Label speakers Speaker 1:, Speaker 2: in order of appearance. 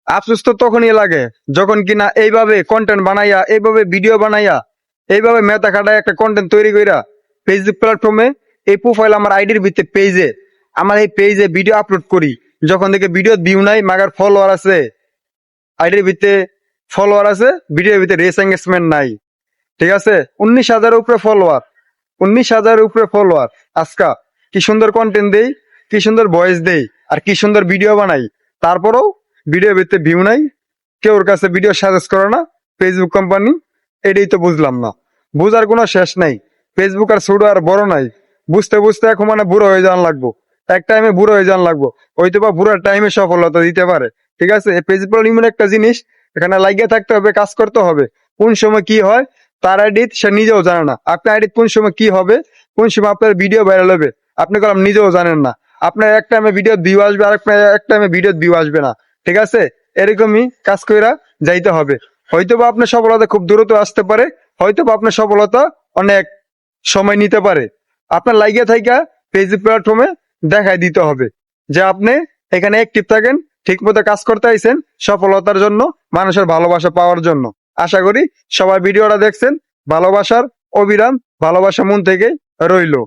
Speaker 1: আফসোস তো তখনই লাগে যখন কিনা এইভাবে কন্টেন্ট বানাইয়া, এইভাবে ভিডিও বানাইয়া, এইভাবে মেথা খাটায় একটা কন্টেন্ট তৈরি কইরা ফেসবুক প্ল্যাটফর্মে এই প্রোফাইল আমার আইডির ভিতরে পেজে, আমার এই পেজে ভিডিও আপলোড করি, যখন দেখে ভিডিও ভিউ নাই, মাগার ফলোয়ার আছে, আইডির ভিতরে ফলোয়ার আছে, ভিডিওর ভিতরে রেস এঙ্গেজমেন্ট নাই। ঠিক আছে, 19,000-এর উপরে ফলোয়ার, 19,000-এর উপরে ফলোয়ার। আজকা কি সুন্দর কন্টেন্ট দেই, কি সুন্দর ভয়েস দেই, আর কি সুন্দর ভিডিও বানাই, তারপরেও ভিডিওর ভিতরে ভিউ নাই, কেউ ওর কাছে ভিডিও সাজেস্ট করে না ফেসবুক কোম্পানি। এটাই তো বুঝলাম না, বুঝার কোনো শেষ নাই। ফেসবুক আর ছোট আর বড় নাই, বুঝতে বুঝতে এখন মানে বুড়ো হয়ে যাওয়ান লাগবো, এক টাইমে বুড়ো হয়ে যাওয়ান লাগবো, হয়তো বা বুড়ার টাইমে সফলতা দিতে পারে। ঠিক আছে, ফেসবুক এমন একটা জিনিস, এখানে লাগিয়ে থাকতে হবে, কাজ করতে হবে। কোন সময় কি হয় তার আইডি সে নিজেও জানে না, আপনার আইডি কোন সময় কি হবে, কোন সময় আপনার ভিডিও ভাইরাল হবে, আপনি কলম নিজেও জানেন না। আপনার এক টাইমে ভিডিও ভিউ আসবে, আর এক টাইমে ভিডিও ভিউ আসবে না। ঠিক আছে, এরকমই কাজ কইরা যাইতে হবে। হয়তো বা আপনার সফলতা খুব দ্রুত আসতে পারে, হয়তো বা আপনার সফলতা অনেক সময় নিতে পারে। আপনার লাগিয়ে থাকা ফেসবুক প্ল্যাটফর্মে দেখাই দিতে হবে যে আপনি এখানে অ্যাক্টিভ থাকেন, ঠিক মতো কাজ করতে আইছেন সফলতার জন্য, মানুষের ভালোবাসা পাওয়ার জন্য। আশা করি সবাই ভিডিওটা দেখছেন, ভালোবাসার অবিরাম ভালোবাসা মন থেকে রইলো।